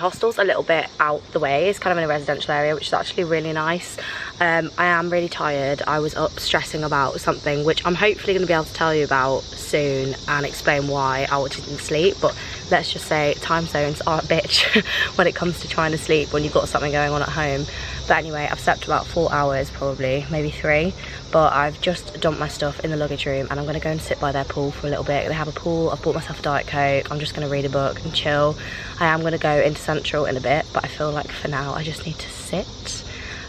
hostel's a little bit out the way. It's kind of in a residential area, which is actually really nice. I am really tired. I was up stressing about something, which I'm hopefully going to be able to tell you about soon and explain why I didn't sleep. But let's just say time zones are a bitch when it comes to trying to sleep when you've got something going on at home. But anyway, I've slept about 4 hours probably, maybe 3. But I've just dumped my stuff in the luggage room and I'm going to go and sit by their pool for a little bit. They have a pool. I've bought myself a Diet Coke. I'm just going to read a book and chill. I am going to go into Central in a bit, but I feel like for now I just need to sit.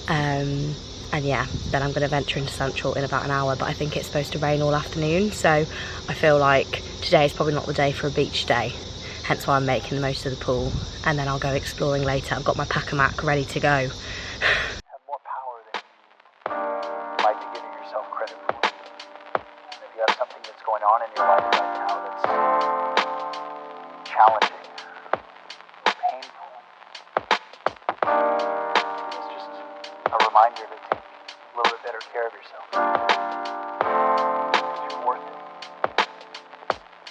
And yeah, then I'm going to venture into Central in about an hour, but I think it's supposed to rain all afternoon, so I feel like today is probably not the day for a beach day, hence why I'm making the most of the pool, and then I'll go exploring later. I've got my pack-a-mac ready to go. Have more power than you might be giving yourself credit for. If you have something that's going on in your life right now that's challenging, painful, it's just a reminder to take a little bit better care of yourself. Because you're worth it.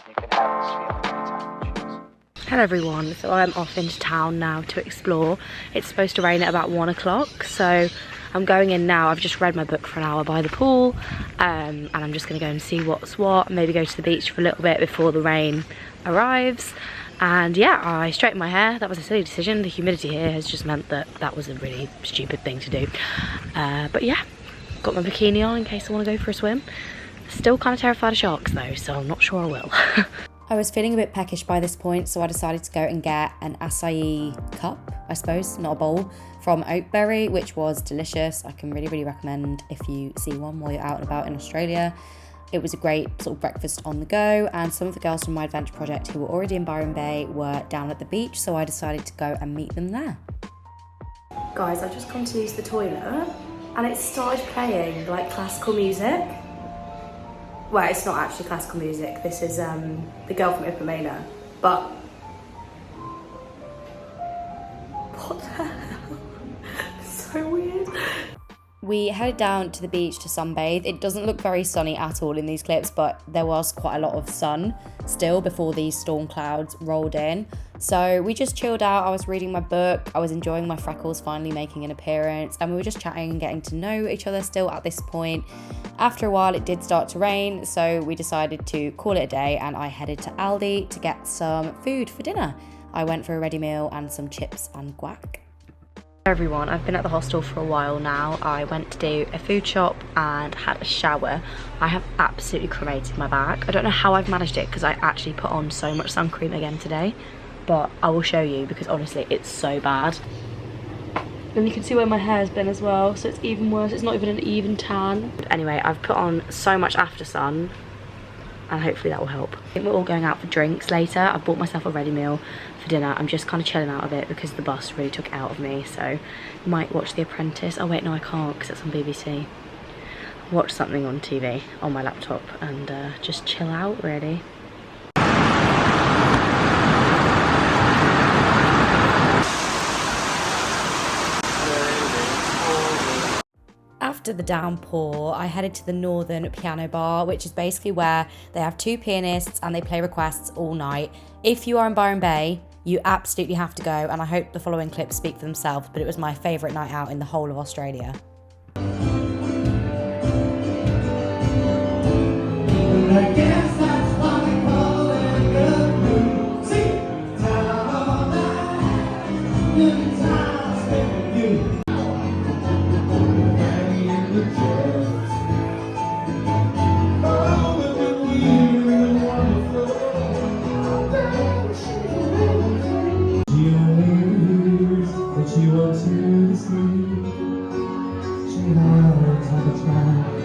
You can have this feeling anytime you choose. Hello everyone, so I'm off into town now to explore. It's supposed to rain at about 1 o'clock, so I'm going in now. I've just read my book for an hour by the pool, and I'm just going to go and see what's what, maybe go to the beach for a little bit before the rain arrives. And yeah, I straightened my hair. That was a silly decision. The humidity here has just meant that that was a really stupid thing to do. But yeah, got my bikini on in case I want to go for a swim. Still kind of terrified of sharks though, so I'm not sure I will. I was feeling a bit peckish by this point, so I decided to go and get an acai cup, I suppose, not a bowl, from Oakberry, which was delicious. I can really recommend if you see one while you're out and about in Australia. It was a great sort of breakfast on the go, and some of the girls from my adventure project who were already in Byron Bay were down at the beach, so I decided to go and meet them there. Guys, I've just come to use the toilet and it started playing like classical music. Well, it's not actually classical music. This is the girl from Ipanema. But what the hell? It's so weird. We headed down to the beach to sunbathe. It doesn't look very sunny at all in these clips, but there was quite a lot of sun still before these storm clouds rolled in. So we just chilled out. I was reading my book. I was enjoying my freckles finally making an appearance, and we were just chatting and getting to know each other still at this point. After a while, it did start to rain, so we decided to call it a day, and I headed to Aldi to get some food for dinner. I went for a ready meal and some chips and guac. Everyone, I've been at the hostel for a while now. I went to do a food shop and had a shower. I have absolutely cremated my back. I don't know how I've managed it because I actually put on so much sun cream again today, but I will show you because honestly it's so bad. And you can see where my hair's been as well, so it's even worse. It's not even an even tan. But anyway, I've put on so much after sun and hopefully that will help. I think we're all going out for drinks later. I've bought myself a ready meal for dinner. I'm just kind of chilling out of it because the bus really took it out of me, so might watch The Apprentice. Oh wait, no I can't because it's on BBC. Watch something on TV on my laptop and just chill out really. After the downpour, I headed to the Northern Piano Bar, which is basically where they have 2 pianists and they play requests all night. If you are in Byron Bay, you absolutely have to go, and I hope the following clips speak for themselves, but it was my favourite night out in the whole of Australia.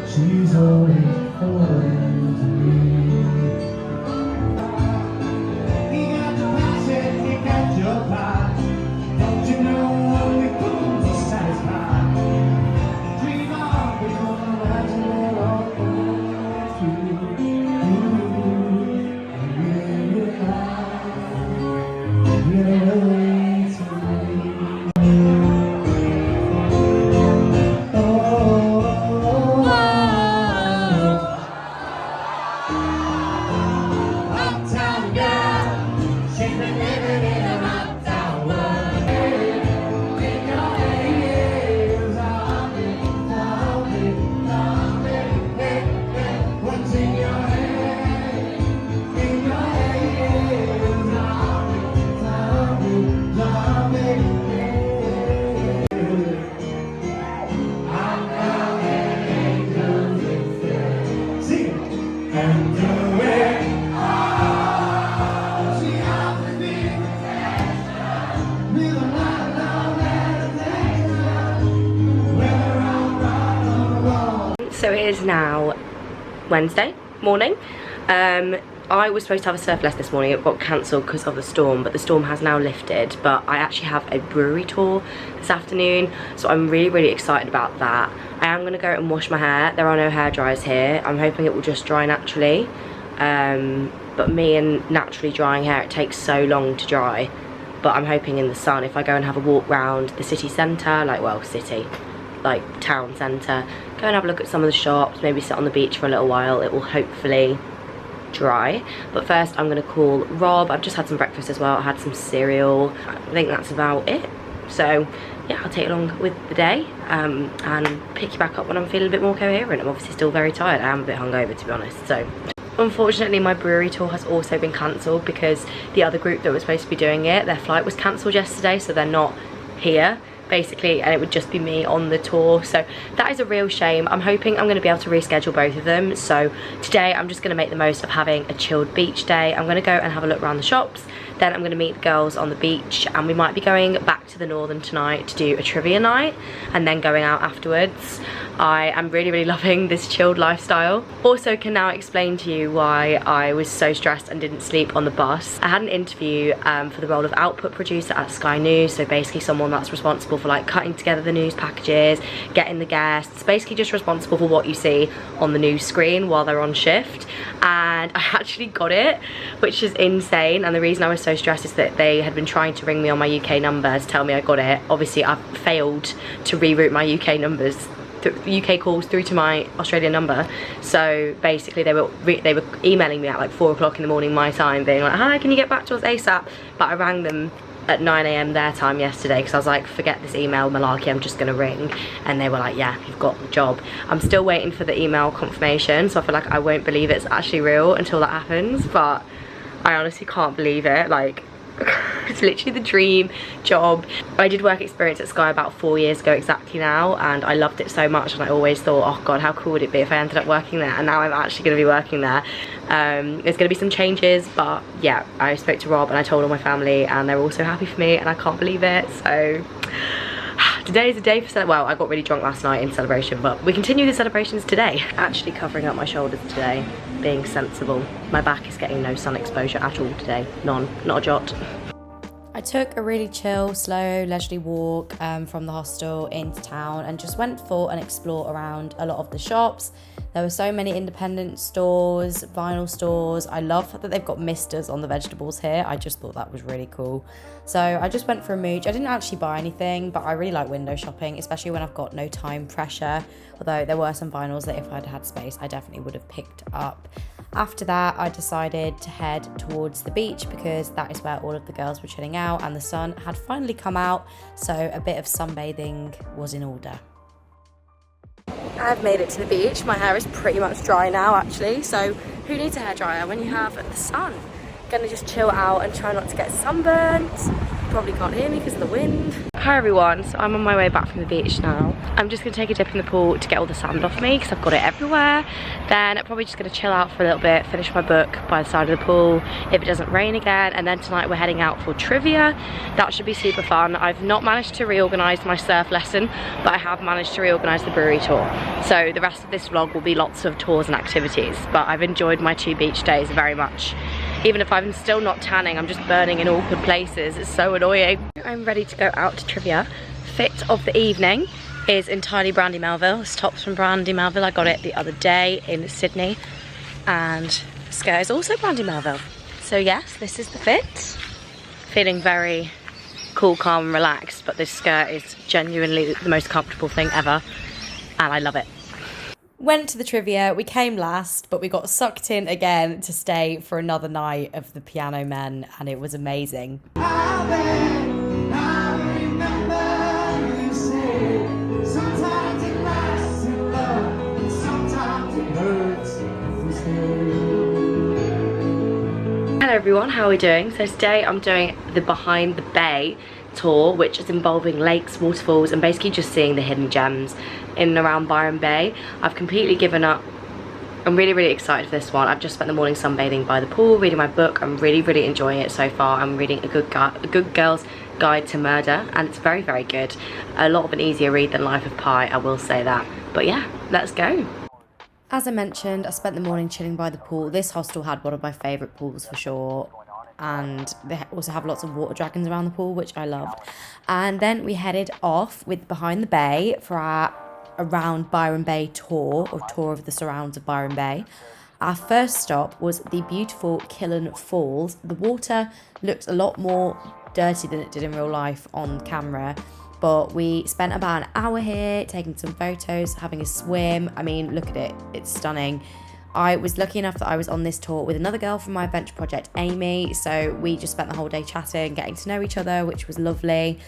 She's always falling to me. He got the passion, he got your pie. Don't you know only fools are satisfied? Dream on, we're gonna rise and let all go through. So it is now Wednesday morning. I was supposed to have a surf lesson this morning. It got cancelled because of the storm, but the storm has now lifted. But I actually have a brewery tour this afternoon, so I'm really excited about that. I am going to go and wash my hair. There are no hair dryers here. I'm hoping it will just dry naturally. But me and naturally drying hair, it takes so long to dry. But I'm hoping in the sun, if I go and have a walk round the city centre, like, well, city, like town centre, go and have a look at some of the shops, maybe sit on the beach for a little while, it will hopefully dry. But first I'm going to call Rob. I've just had some breakfast as well. I had some cereal. I think that's about it. So yeah, I'll take you along with the day and pick you back up when I'm feeling a bit more coherent. I'm obviously still very tired. I am a bit hungover, to be honest. So unfortunately my brewery tour has also been cancelled because the other group that was supposed to be doing it, their flight was cancelled yesterday, so they're not here basically, and it would just be me on the tour. So that is a real shame. I'm hoping I'm going to be able to reschedule both of them. So today I'm just going to make the most of having a chilled beach day. I'm going to go and have a look around the shops, then I'm going to meet the girls on the beach, and we might be going back to the Northern tonight to do a trivia night and then going out afterwards. I am really loving this chilled lifestyle. Also can now explain to you why I was so stressed and didn't sleep on the bus. I had an interview for the role of output producer at Sky News, so basically someone that's responsible for like cutting together the news packages, getting the guests, basically just responsible for what you see on the news screen while they're on shift. And I actually got it, which is insane. And the reason I was so stressed is that they had been trying to ring me on my UK number to tell me I got it. Obviously I've failed to reroute my UK numbers, UK calls through to my Australian number. So basically they were emailing me at like 4 o'clock in the morning my time, being like, hi, can you get back to us ASAP? But I rang them at 9 AM their time yesterday because I was like, forget this email malarkey, I'm just gonna ring. And they were like, yeah, you've got the job. I'm still waiting for the email confirmation, so I feel like I won't believe it's actually real until that happens. But I honestly can't believe it. Like, it's literally the dream job. I did work experience at Sky about 4 years ago exactly now, and I loved it so much, and I always thought, oh god, how cool would it be if I ended up working there. And now I'm actually going to be working there. There's going to be some changes, but yeah, I spoke to Rob and I told all my family, and they're all so happy for me, and I can't believe it. So today is a day for well, I got really drunk last night in celebration, but we continue the celebrations today. Actually covering up my shoulders today, being sensible. My back is getting no sun exposure at all today. None, not a jot. I took a really chill, slow, leisurely walk from the hostel into town and just went for an explore around a lot of the shops. There were so many independent stores, vinyl stores. I love that they've got misters on the vegetables here. I just thought that was really cool. So I just went for a mooch. I didn't actually buy anything, but I really like window shopping, especially when I've got no time pressure. Although there were some vinyls that if I'd had space, I definitely would have picked up. After that, I decided to head towards the beach because that is where all of the girls were chilling out and the sun had finally come out, so a bit of sunbathing was in order. I've made it to the beach. My hair is pretty much dry now actually, so who needs a hairdryer when you have the sun? Gonna just chill out and try not to get sunburnt. Probably can't hear me because of the wind. Hi everyone, so I'm on my way back from the beach now. I'm just gonna take a dip in the pool to get all the sand off me because I've got it everywhere. Then I'm probably just gonna chill out for a little bit, finish my book by the side of the pool if it doesn't rain again, and then tonight we're heading out for trivia. That should be super fun. I've not managed to reorganise my surf lesson, but I have managed to reorganise the brewery tour. So the rest of this vlog will be lots of tours and activities, but I've enjoyed my 2 beach days very much. Even if I'm still not tanning, I'm just burning in awkward places. It's so annoying. I'm ready to go out to trivia. Fit of the evening is entirely Brandy Melville. This top's from Brandy Melville. I got it the other day in Sydney. And the skirt is also Brandy Melville. So yes, this is the fit. Feeling very cool, calm and relaxed, but this skirt is genuinely the most comfortable thing ever. And I love it. Went to the trivia, we came last, but we got sucked in again to stay for another night of the Piano Men, and it was amazing. Hello everyone, how are we doing? So today I'm doing the Behind the Bay tour, which is involving lakes, waterfalls, and basically just seeing the hidden gems in and around Byron Bay. I've completely given up. I'm really excited for this one. I've just spent the morning sunbathing by the pool, reading my book. I'm really enjoying it so far. I'm reading A Good Girl's Guide to Murder, and it's very good. A lot of an easier read than Life of Pi, I will say that. But yeah, let's go. As I mentioned, I spent the morning chilling by the pool. This hostel had one of my favourite pools for sure. And they also have lots of water dragons around the pool, which I loved. And then we headed off with Behind the Bay for our around Byron Bay tour, or tour of the surrounds of Byron Bay. Our first stop was the beautiful Killen Falls. The water looked a lot more dirty than it did in real life on camera. But we spent about an hour here taking some photos, having a swim. I mean, look at it. It's stunning. I was lucky enough that I was on this tour with another girl from my adventure project, Amy. So we just spent the whole day chatting, getting to know each other, which was lovely.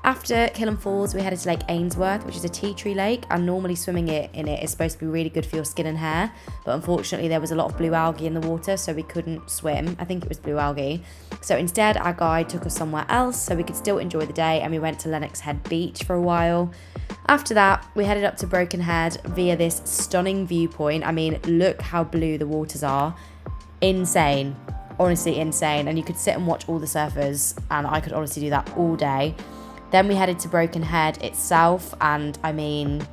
After Killen Falls, we headed to Lake Ainsworth, which is a tea tree lake, and normally swimming in it is supposed to be really good for your skin and hair, but unfortunately there was a lot of blue algae in the water, so we couldn't swim. I think it was blue algae. So instead, our guide took us somewhere else so we could still enjoy the day, and we went to Lennox Head Beach for a while. After that, we headed up to Broken Head via this stunning viewpoint. I mean, look how blue the waters are. Insane. Honestly, insane. And you could sit and watch all the surfers, and I could honestly do that all day. Then we headed to Broken Head itself, and I mean,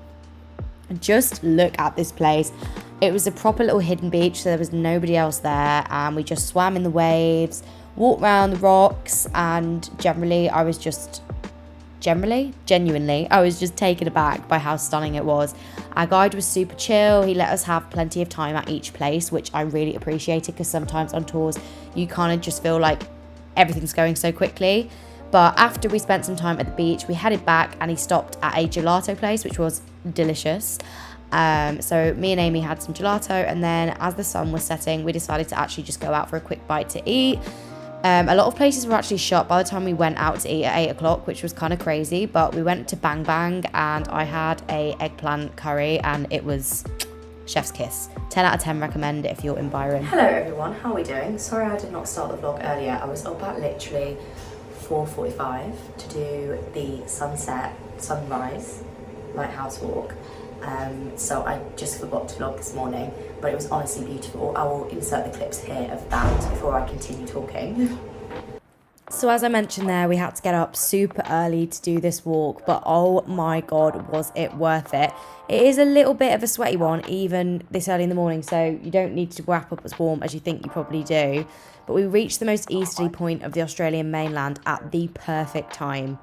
just look at this place. It was a proper little hidden beach, so there was nobody else there, and we just swam in the waves, walked around the rocks, and genuinely, I was just taken aback by how stunning it was. Our guide was super chill. He let us have plenty of time at each place, which I really appreciated, because sometimes on tours, you kind of just feel like everything's going so quickly. But after we spent some time at the beach, we headed back, and he stopped at a gelato place, which was delicious. So me and Amy had some gelato, and then as the sun was setting, we decided to actually just go out for a quick bite to eat. A lot of places were actually shut by the time we went out to eat at 8 o'clock, which was kind of crazy, but we went to Bang Bang, and I had a eggplant curry, and it was chef's kiss. 10 out of 10 recommend it if you're in Byron. Hello everyone, how are we doing? Sorry I did not start the vlog earlier. I was up at literally 4:45 to do the sunrise lighthouse walk. So I just forgot to vlog this morning, but it was honestly beautiful. I will insert the clips here of that before I continue talking. So as I mentioned there, we had to get up super early to do this walk, but oh my god, was it worth it. It is a little bit of a sweaty one, even this early in the morning, so you don't need to wrap up as warm as you think you probably do. But we reached the most easterly point of the Australian mainland at the perfect time.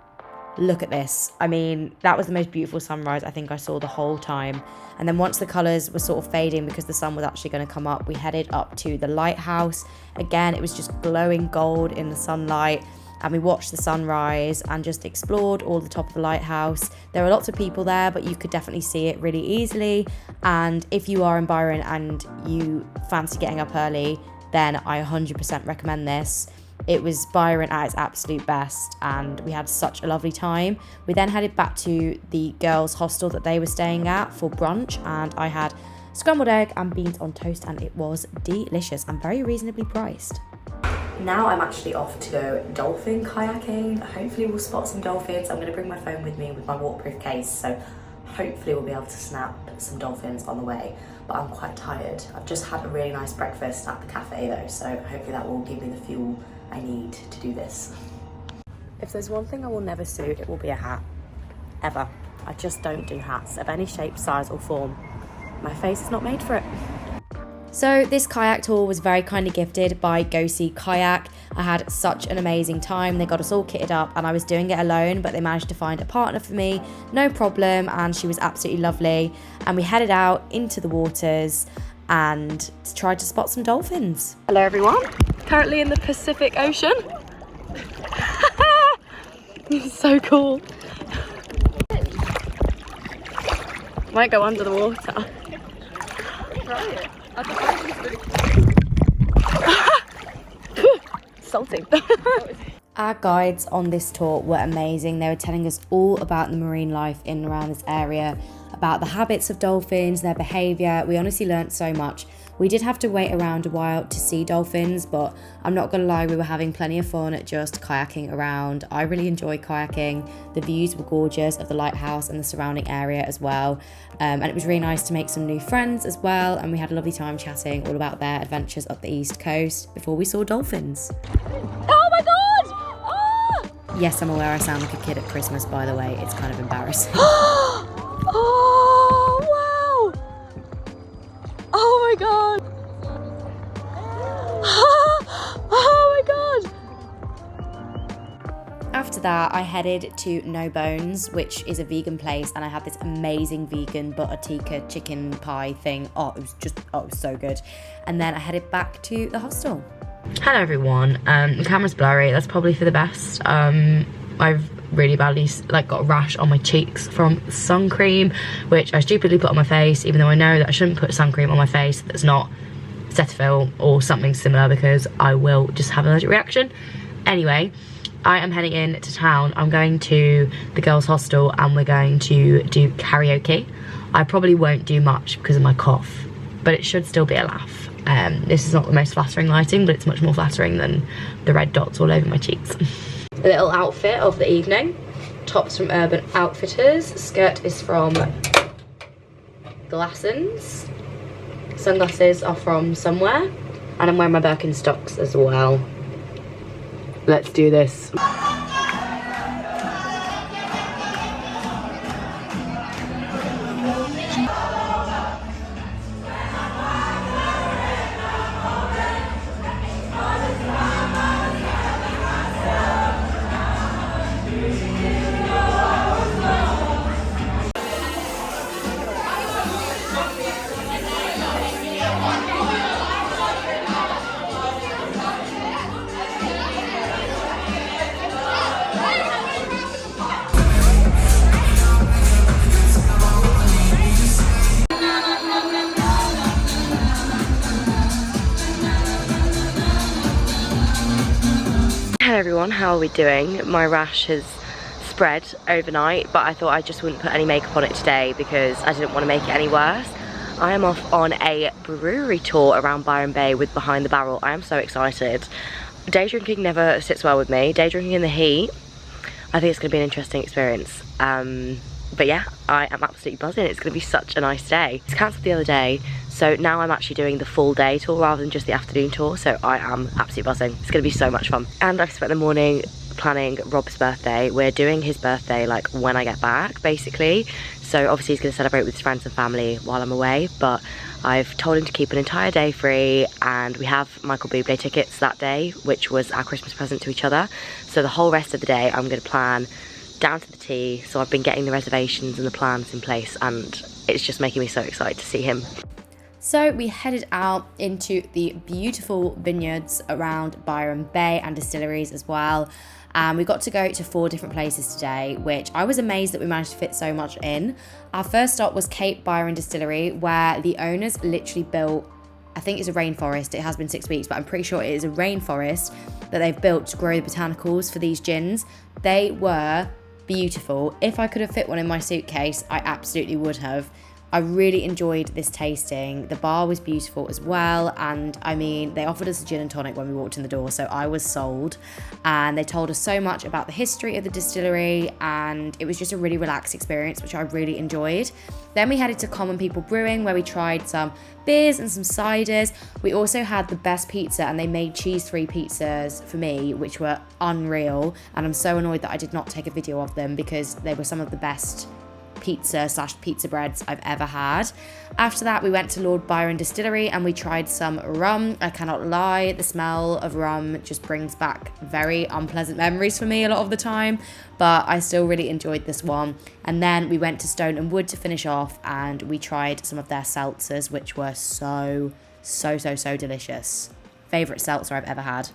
Look at this. I mean, that was the most beautiful sunrise I think I saw the whole time. And then once the colours were sort of fading because the sun was actually going to come up, we headed up to the lighthouse. Again, it was just glowing gold in the sunlight. And we watched the sunrise and just explored all the top of the lighthouse. There were lots of people there, but you could definitely see it really easily. And if you are in Byron and you fancy getting up early, then I 100% recommend this. It was Byron at its absolute best, and we had such a lovely time. We then headed back to the girls' hostel that they were staying at for brunch, and I had scrambled egg and beans on toast, and it was delicious and very reasonably priced. Now I'm actually off to go dolphin kayaking. Hopefully we'll spot some dolphins. I'm going to bring my phone with me with my waterproof case, so hopefully we'll be able to snap some dolphins on the way. But I'm quite tired. I've just had a really nice breakfast at the cafe though, so hopefully that will give me the fuel I need to do this. If there's one thing I will never suit, it will be a hat. Ever. I just don't do hats of any shape, size or form. My face is not made for it. So this kayak tour was very kindly gifted by Go See Kayak. I had such an amazing time. They got us all kitted up, and I was doing it alone, but they managed to find a partner for me, no problem, and she was absolutely lovely. And we headed out into the waters and tried to spot some dolphins. Hello everyone, currently in the Pacific Ocean. This is so cool. Might go under the water. Right. Salty. Our guides on this tour were amazing. They were telling us all about the marine life in and around this area, about the habits of dolphins, their behaviour. We honestly learnt so much. We did have to wait around a while to see dolphins, but I'm not gonna lie, we were having plenty of fun at just kayaking around. I really enjoy kayaking. The views were gorgeous of the lighthouse and the surrounding area as well. And it was really nice to make some new friends as well. And we had a lovely time chatting all about their adventures up the East Coast before we saw dolphins. Oh my god! Oh! Yes, I'm aware I sound like a kid at Christmas, by the way. It's kind of embarrassing. Oh wow! that, I headed to No Bones, which is a vegan place, and I had this amazing vegan butter tikka chicken pie thing. Oh, it was so good. And then I headed back to the hostel. Hello everyone. The camera's blurry. That's probably for the best. I've really badly got a rash on my cheeks from sun cream, which I stupidly put on my face, even though I know that I shouldn't put sun cream on my face that's not Cetaphil or something similar, because I will just have an allergic reaction. Anyway, I am heading in to town. I'm going to the girls' hostel and we're going to do karaoke. I probably won't do much because of my cough, but it should still be a laugh. This is not the most flattering lighting, but it's much more flattering than the red dots all over my cheeks. A little outfit of the evening. Tops from Urban Outfitters. Skirt is from Glassons. Sunglasses are from somewhere. And I'm wearing my Birkenstocks as well. Let's do this. Hello everyone, how are we doing? My rash has spread overnight, but I thought I just wouldn't put any makeup on it today because I didn't want to make it any worse. I am off on a brewery tour around Byron Bay with Behind the Barrel. I am so excited. Day drinking never sits well with me. Day drinking in the heat, I think it's going to be an interesting experience. But yeah, I am absolutely buzzing. It's going to be such a nice day. It's cancelled the other day, so now I'm actually doing the full day tour rather than just the afternoon tour, so I am absolutely buzzing. It's going to be so much fun. And I've spent the morning planning Rob's birthday. We're doing his birthday like when I get back, basically. So obviously he's going to celebrate with his friends and family while I'm away, but I've told him to keep an entire day free, and we have Michael Bublé tickets that day, which was our Christmas present to each other. So the whole rest of the day I'm going to plan down to the T. So I've been getting the reservations and the plans in place, and it's just making me so excited to see him. So we headed out into the beautiful vineyards around Byron Bay and distilleries as well. And we got to go to 4 different places today, which I was amazed that we managed to fit so much in. Our first stop was Cape Byron Distillery, where the owners literally built, I think it's a rainforest. It has been 6 weeks, but I'm pretty sure it is a rainforest that they've built to grow the botanicals for these gins. They were beautiful. If I could have fit one in my suitcase, I absolutely would have. I really enjoyed this tasting. The bar was beautiful as well, and I mean, they offered us a gin and tonic when we walked in the door, so I was sold. And they told us so much about the history of the distillery, and it was just a really relaxed experience, which I really enjoyed. Then we headed to Common People Brewing, where we tried some beers and some ciders. We also had the best pizza, and they made cheese-free pizzas for me, which were unreal, and I'm so annoyed that I did not take a video of them because they were some of the best pizza breads I've ever had. After that, we went to Lord Byron Distillery and we tried some rum. I cannot lie, the smell of rum just brings back very unpleasant memories for me a lot of the time, but I still really enjoyed this one. And then we went to Stone and Wood to finish off, and we tried some of their seltzers, which were so delicious. Favorite seltzer I've ever had.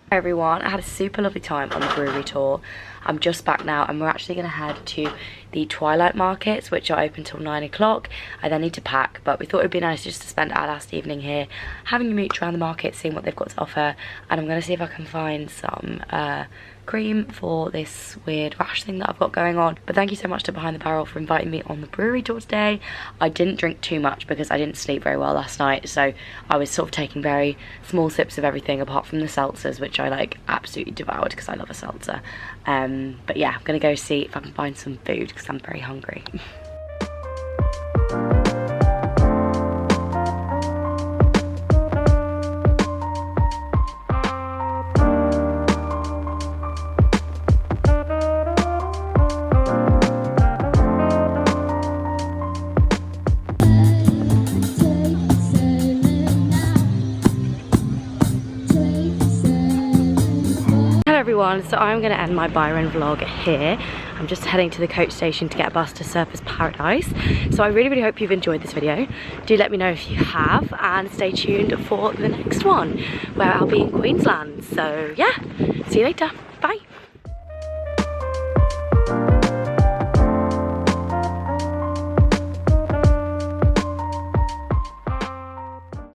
Hi everyone, I had a super lovely time on the brewery tour. I'm just back now, and we're actually going to head to the Twilight Markets, which are open till 9 o'clock. I then need to pack, but we thought it would be nice just to spend our last evening here having a mooch around the market, seeing what they've got to offer. And I'm going to see if I can find some cream for this weird rash thing that I've got going on. But thank you so much to Behind the Barrel for inviting me on the brewery tour today. I didn't drink too much because I didn't sleep very well last night, so I was sort of taking very small sips of everything apart from the seltzers, which I like absolutely devoured because I love a seltzer. But yeah, I'm gonna go see if I can find some food because I'm very hungry. everyone, so I'm going to end my Byron vlog here. I'm just heading to the coach station to get a bus to Surfers Paradise. So I really hope you've enjoyed this video. Do let me know if you have, and stay tuned for the next one where I'll be in Queensland. So yeah, see you later.